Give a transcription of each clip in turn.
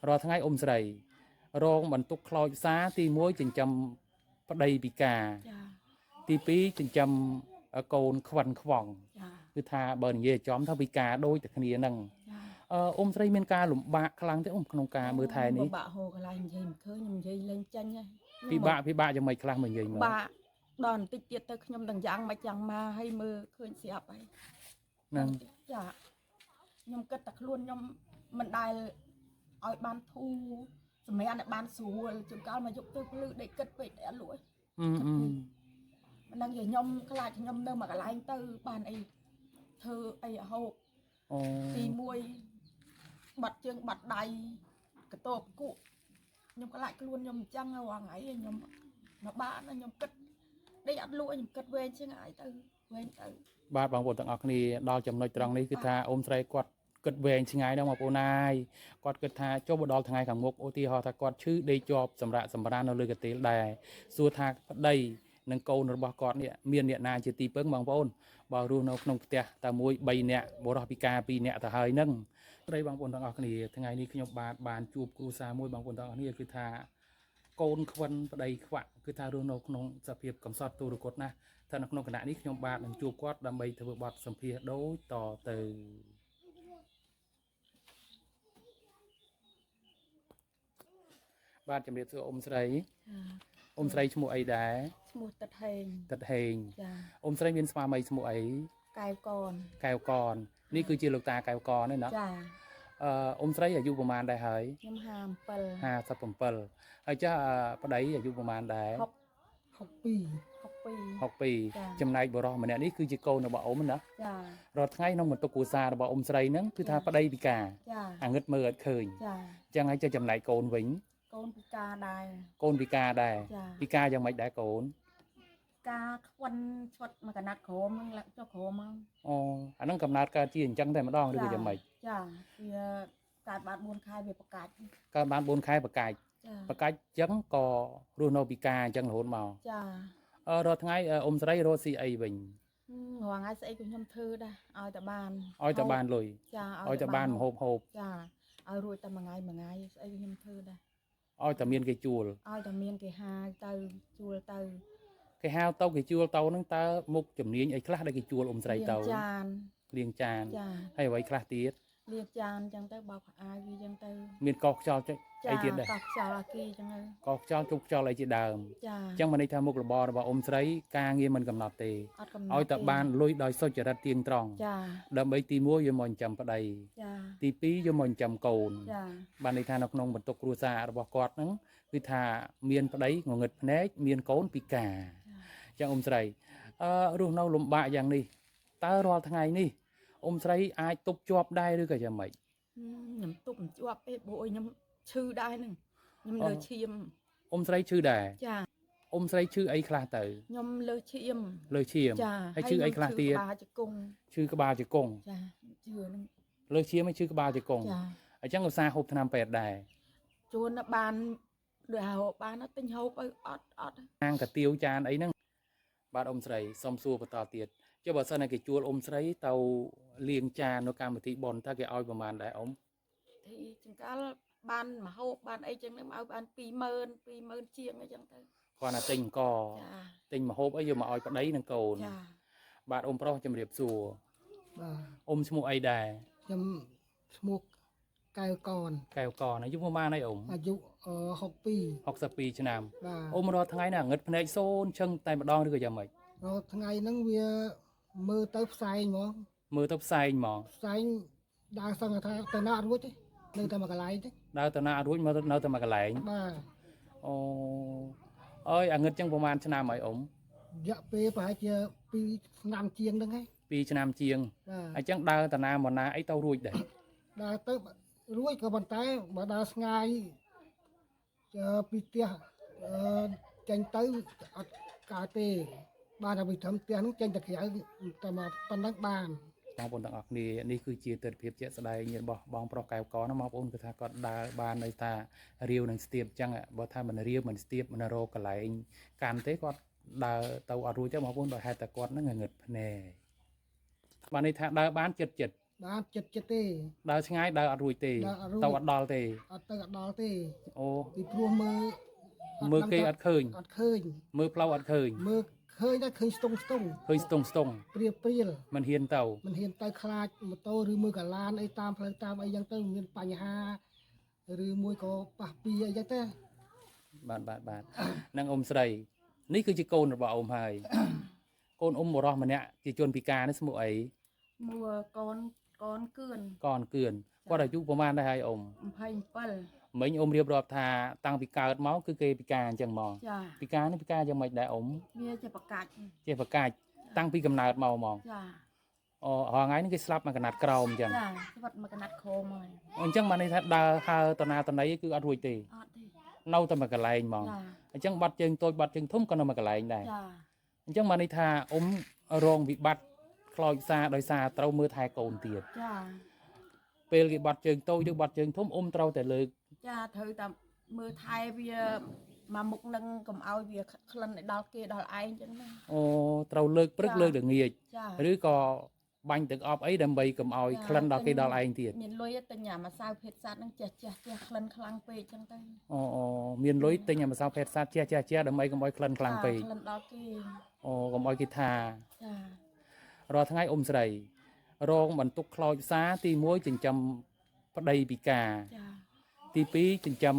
รอทั้งไงอมใส่รองบรรทุกคลอยซาตีมวยจึงจำประเดปีกาตีปีจึงจำโกนขวัญขว่องคือทาเบิร์นเย่จอมเท่าปีกาโดยแต่คณีนั่งอมใส่เมียนกาหลุมบะคลังที่อมขนมกาเมื่อไทยนี้บะโหกอะไรยังเคยยังยัยเล่นจังไงพี่บะยังไม่คลังเหมือนยัยมั้งบะดอนติดเตียตขยมต่างอย่างมาจังมาให้มือเคยเสียไปนั่งจ้ะยมก็ตะคล้วนยมมันได้เอาบานทูสมัยอันบานสูจนก้าวมายกตัวพลือได้เกิดไปได้รวยมันนั่งอย่างยมขลาดยมเดิมมากระไรตื้อบานไอเธอไอโหตีมวยบัดเชิงบัดใดกระโตกกุยมขลาดล้วนยมจังเอาวางไงยมมาบ้านยมกิดได้อัดรวยยมกิดเวรเชียงไอตื้อเวรตื้อบาดบางคนต่างออกนี่ดาวจำนวนตรังนี้คือทาอมใส่กอดกดเวงชิงไงดาวมาปูนายกอดกดทาโจบดอลทางไงขังมุกโอทีฮอถ้ากอดชื่อได้จอบสำหรับเราเลยกติได้ส่วนทางได้นังโกนระบกอดเนี่ยเมียนเนี่ยนาจะตีเปิ้งบางปูนบารูนกนงเตะตามวยใบเนี่ยบรอปิกาปีเนี่ยแต่เฮยนั่งได้บางคนต่างออกนี่ทางไงนี่ขยบบานจูบกูซามวยบางคนต่างออกนี่คือทาโกนควันประเดี๋ยวขวะคือทารูนกนงจะเพียบกำซอดตัวรุกดนะถ้านักนงขณะนี้ขยบบานจูบกอดดำใบเถือบอดสัมเพียโดยต่อเติบ้านจำเรียบตัวอมใส่อมใส่ชมูไอได้ชมูตัดเฮงอมใส่เมียนสมาไม่ชมูไอไก่กอนนี่คือจีลูกตาไก่กอนนี่เนาะอมใส่อายุประมาณได้เหรยมสับเปิลไอ้เจ้าประเดี๋ยวอายุประมาณได้6 ปีจำนายบรอมันเนี่ยนี่คือจีโกนบ่อมมันนะรถไงน้องมันตะกูซาบ่อมใส่นั่งคือทาประเดี๋ยวปีกาเงิดเมื่อเคยจังไงจะจำนายโกนวิ่งโกนปีกาได้ปีกายังไม่ได้โกนกาวันชดมันก็นัดโขมละเจ้าโขมมั้งอันนั้นกำนัดการจีนจังแต่มาดองด้วยจะไม่การบ้านบุญคายเบียประกาศการบ้านบุญคายประกาศจังก็รูโนปีกาจังโหนมารถไงอมใส่รถซีไอวิ่งหัวไงใส่คุณยมทือได้เอาแต่บ้านเลยเอาแต่บ้านโฮบเอารวยแต่มาไงใส่คุณยมทือได้เอาแต่เมียนกี่จูลเอาแต่เมียนกี่ฮาเตาจูลเตากี่ฮาวเตากี่จูลเตานั่งเตามุกจำเนียงไอ้คลาได้กี่จูลอมใส่เตาเลี้ยงจานให้ไว้คลาตีดเรียกจานจังเตาบอกอาวีจังเตาเมียนกอกจอไอเดียดได้กอกจอกีจังเลยกอกจอจุกจออะไรจีดามจังมันในทางมุกระบอระบอมใส่กางเงี้ยมันกำหนดเตะเอาแต่บ้านลุยดอยโซจระเตียงตรองดำใบตีมัวยมอนจำประเดยตีปียมอนจำโกนบ้านในทางนกนงบรรทุกครูซาระบกอดนั้นวิธาเมียนประเดยงงเงิดเนกเมียนโกนปีกาจังอมใส่รูนเอาลมบะอย่างนี้ตารอทางไงนี่อมใส่อายตุบจอบได้หรือก็จะไม่ยำตุบจอบไปโบยยำชื่อได้หนึ่งยำเลยชิมอมใส่ชื่อได้อมใส่ชื่อไอ้คลาเตยยำเลยชิมให้ชื่อไอ้คลาเตียชื่อกบาจะกงเลยเชียไม่ชื่อกบาจะกงไอ้จังก็ซาหกธนาม8ได้จวนบานเดือดบานนั่นเป็นหกไปอดนางกับเตียวจานไอ้นั่งบาดอมใส่ซอมซัวปตาเตียดเจ้าบ่าวสนายกิจวลอมใส่เตาเลียงจานในการปฏิบอลถ้าแกเอาประมาณได้อมที่จังก็บานมาหกบานไอ้จังนั้นเอาบานปีเมินเชียงไอ้จังเตอก่อนน่ะติงก่อติงมาหกไอ้อยู่มาเอาปะได้นั่งโกนบาดอมเพราะจำเรียบซัวอมสมุไอได้จำสมุกไก่ก่อนอายุประมาณไหนอมอายุ6 ปี60 ปีชนามอมรอทั้งไงน่ะเงิดพนัยโซนเชิงแต่มาดองด้วยก็จะไม่รอทั้งไงนั่งเวียมือเติบใส่หมอมือเติบใส่หมอใส่ดาวสังฆาตนารุ่ยนึกแต่มากระไรดาวตนารุ่ยมาเนื้อแต่มากระไรโอ้เอ้ยเงิดจังประมาณชนามไหมอมเยอะไปหาเจอปีนำเจียงดังไงปีชนามเจียงไอ้จังดาวตนาหมอนาไอ้เต้ารุ่ยได้ดาวเติบรุ่ยกับบันไดมาดาวสงายเจอปีเตี้ยจังเต้กาเตบ้านเราไปทำเตียงจังตะเกียงแต่มาปันนักบ้านบางคนต่างออกนี่คือจีเติร์ดเพียบเจ๊สดายเงียบองโปรไกด์ก้อนนะมองอุ่นคือถ้าก็ดาบานในตาเรียวหนึ่งสเตียบจังอ่ะบ่ถ้ามันเรียวมันสเตียบมันโรกันไหลการเตะก็ดาเตาอารู้เจ้ามองอุ่นโดยให้แต่ก้อนนั่งเงิดแน่บ้านในทางดาบ้าน7 បានចិត្តទេ ដើរឆ្ងាយដើរអត់រួចទេ ដើរអត់រួច ទៅអត់ដល់ទេ អត់ទៅអត់ដល់ទេ អូ ពីព្រោះមើល មើលគេអត់ឃើញ អត់ឃើញ មើលផ្លូវអត់ឃើញ មើលឃើញតែឃើញស្ទង់ ឃើញស្ទង់ ព្រាលព្រាល មិនហ៊ានទៅ មិនហ៊ានទៅខ្លាចម៉ូតូឬមួយក៏ឡានអីតាមផ្លូវតាមអីចឹងទៅមានបញ្ហាឬមួយក៏ប៉ះពីអីចឹងទៅ បាទនឹងអ៊ំស្រីនេះគឺជាកូនរបស់អ៊ំហើយកូនអ៊ំបរោះម្នាក់ជាជនពិការនេះឈ្មោះអី មួកូនគឿនក នគឿនគាត់អាយុប្រហែលដែរហើយអ៊ំ 27 មិញអ៊ំរៀបរាប់ថាតាំងពីកើតមកគឺគេពិការអញ្ចឹងមក ចា ពិការនេះពិការយ៉ាងម៉េចដែរអ៊ំ វាជាប្រកាច់ ចេះប្រកាច់តាំងពីកំណើតមកហ្មង ចា អូរហងៃនេះគេស្លាប់មកកណាត់ក្រោមអញ្ចឹង ចាស្វិតមកកណាត់ខោមក អញ្ចឹងបានន័យថាដើរហើរតណាតណីគឺអត់រួចទេ អត់ទេ នៅតែមកកន្លែងហ្មង ចា អញ្ចឹងបាត់ជើងតូចបាត់ជើងធំក៏នៅមកកន្លែងដែរ ចា អញ្ចឹងបានន័យថាអ៊ំរងវិបត្តិខ្លោចផ្សាដោយសារត្រូវមើលថែកូនទៀត ចា ពេលគេបាត់ជើងតូចឬបាត់ជើងធំអ៊ំត្រូវតែលើក ចាត្រូវតែមើលថែវាមកមុខនឹងកុំឲ្យវាក្លិនដល់គេដល់ឯងចឹងណា អូត្រូវលើកព្រឹកលើកល្ងាច ចា ឬក៏បាញ់ទឹកអប់អីដើម្បីកុំឲ្យក្លិនដល់គេដល់ឯងទៀត មានលុយទិញអាម្សៅភេទសត្វហ្នឹងចេះក្លិនខ្លាំងពេកចឹងទៅ អូមានលុយទិញអាម្សៅភេទសត្វជះដើម្បីកុំឲ្យក្លិនខ្លាំងពេក ក្លិនដល់គេ អូកុំឲ្យគេថា ចា រាល់ថ្ងៃអ៊ំស្រីរងបន្ទុកខ្លោចផ្សាទី1ចិញ្ចឹមប្តីពិការ ចា ទី2ចិញ្ចឹម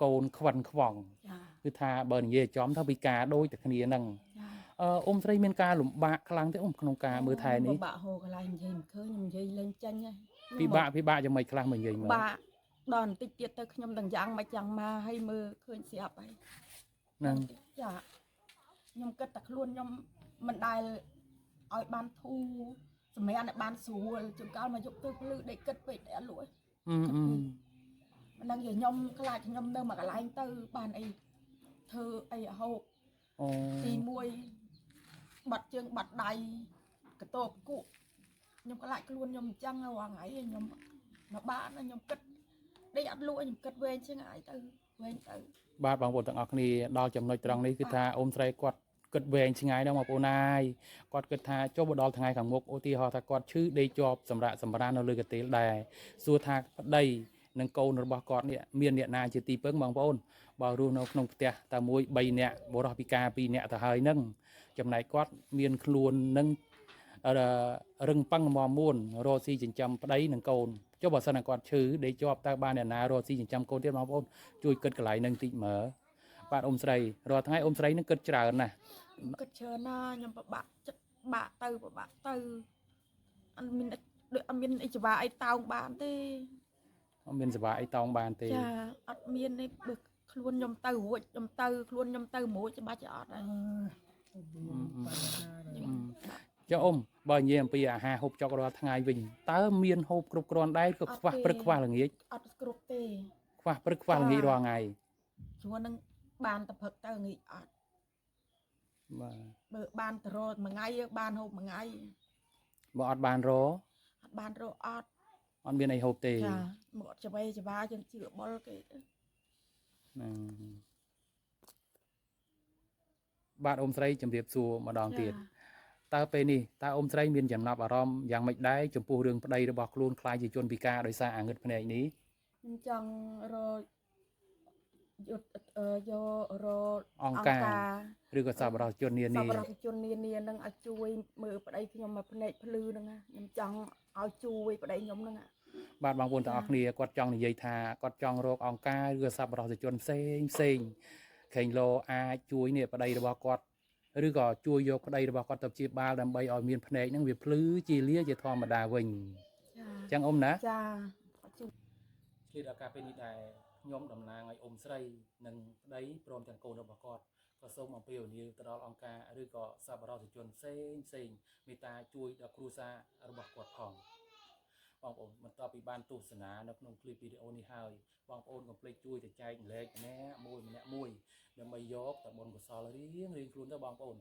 កូនខ្វិនខ្វង ចា គឺថាបើនិយាយចំថាពិការដូចតែគ្នាហ្នឹង ចា អ៊ំស្រីមានការលំបាកខ្លាំងទេអ៊ំក្នុងការមើលថែនេះ ពិបាកហូរកន្លែងនិយាយមិនឃើញខ្ញុំនិយាយលេងចាញ់ហើយ ពិបាកយ៉ាងម៉េចខ្លះមកនិយាយមើល បាក់ដល់បន្តិចទៀតទៅខ្ញុំទាំងយ៉ាងមកយ៉ាងមកឲ្យមើលឃើញស្រាប់ហើយ ហ្នឹង ចាខ្ញុំគិតតែខ្លួនខ្ញុំមិនដែលឲ្យបានធូរសម្រាប់ឲ្យបានស្រួលជួនកាលមកយកទៅភ្លឺដេកគិតពេកតែអត់លួច មិន មិនដឹងជាខ្ញុំខ្លាចខ្ញុំនៅមួយកន្លែងទៅបានអីធ្វើអីរហូត អូ ទី1បាត់ជើងបាត់ដៃកតបគក់ខ្ញុំខ្លាចខ្លួនខ្ញុំអញ្ចឹងរាល់ថ្ងៃខ្ញុំមកបានខ្ញុំគិតដេកអត់លួចខ្ញុំគិតវែងឆ្ងាយទៅវែងទៅ បាទបងប្អូនទាំងអស់គ្នាដល់ចំណុចត្រង់នេះគឺថាអ៊ំស្រីគាត់គិតវែងឆ្ងាយដល់បងប្អូនណាយគាត់គិតថាចុះមកដល់ថ្ងៃខាងមុខឧទាហរណ៍ថាគាត់ឈឺដេកជាប់សម្រាប់សម្រាននៅលើកន្ទេលដែរសួរថាប្តីនិងកូនរបស់គាត់នេះមានអ្នកណាជាទីពឹងបងប្អូនបើរស់នៅក្នុងផ្ទះតែមួយ3នាក់បុរសពិការ2នាក់ទៅហើយនឹងចំណែកគាត់មានខ្លួននឹងរឹងប៉ឹងមមួនរកស៊ីចិញ្ចឹមប្តីនិងកូនចុះបើសិនតែគាត់ឈឺដេកជាប់តើបានអ្នកណារកស៊ីចិញ្ចឹមកូនទៀតបងប្អូនជួយគិតកន្លែងនឹងតិចមើលបាទអ៊ំស្រីរាល់ថ្ងៃអ៊ំស្រីនឹងគិតច្រើនណាស់ គិតច្រើនណាខ្ញុំពិបាកចិត្តបាក់ទៅពិបាកទៅអត់មានដូចអត់មានអីច្បាអីតោងបានទេ អត់មានសេវាអីតោងបានទេ ចាអត់មានទេបើខ្លួនខ្ញុំទៅរួចខ្ញុំទៅខ្លួនខ្ញុំទៅមួយច្បាស់ជាអត់ហើយ ចុះអ៊ំបើនិយាយអំពីអាហារហូបចុករាល់ថ្ងៃវិញតើមានហូបគ្រប់គ្រាន់ដែរក៏ខ្វះព្រឹកខ្វះល្ងាច អត់គ្រប់ទេ ខ្វះព្រឹកខ្វះល្ងាចរាល់ថ្ងៃ ជួននឹងបានតែព្រឹកទៅងាយអត់ បាទ បើបានទៅរកមួយថ្ងៃបានហូបមួយថ្ងៃ បើអត់បានរ អត់បានរកអត់ អត់មានអីហូបទេ ចាមកអត់ច្បីច្បាយើងជឿបុលគេទៅ ហ្នឹងបាទអ៊ំស្រីជំរាបសួរម្ដងទៀតតើពេលនេះតើអ៊ំស្រីមានចំណាប់អារម្មណ៍យ៉ាងម៉េចដែរចំពោះរឿងប្តីរបស់ខ្លួនខ្លាចជាជនពិការដោយសារអាងឹតភ្នែកនេះ ខ្ញុំចង់រកយករក អង្គការឬក៏សប្បុរសជននា ស នា ប្បុរសជននានានឹងឲ្យជួយមើលប្តីខ្ញុំមកភ្នែកភ្លឺហ្នឹងណាខ្ញុំចង់ឲ្យជួយប្តីខ្ញុំហ្នឹងណា បាទបងប្អូនទាំងអស់គ្នាគាត់ចង់និយាយថាគាត់ចង់រកអង្គការឬក៏សប្បុរសជនផ្សេងខេងលោអាចជួយនេះប្តីរបស់គាត់ឬក៏ជួយយកប្តីរបស់គាត់ទៅព្យាបាលដើម្បីឲ្យមានភ្នែកហ្នឹងវាភ្លឺជាលាជាធម្មតាវិញ ចា អញ្ចឹងអ៊ំណា ចាជួយ ឆ្លៀតឱកាសពេលនេះដែរខ្ញុំតំណាងឲ្យអ៊ំស្រីនិងប្តីព្រមទាំងកូនរបស់គាត់ក៏សូមអំពាវនាវទៅដល់អង្គការឬក៏សប្បុរសជនផ្សេងមេត្តាជួយដល់គ្រួសាររបស់គាត់ផងបងប្អូនបន្ទាប់ពីបានទស្សនានៅក្នុងคลิปវីដេអូនេះហើយបងប្អូនកុំភ្លេចជួយទៅចែកម្លែកម្នាក់មួយដើម្បីយកទៅបុណ្យកុសលរៀងខ្លួនទៅបងប្អូន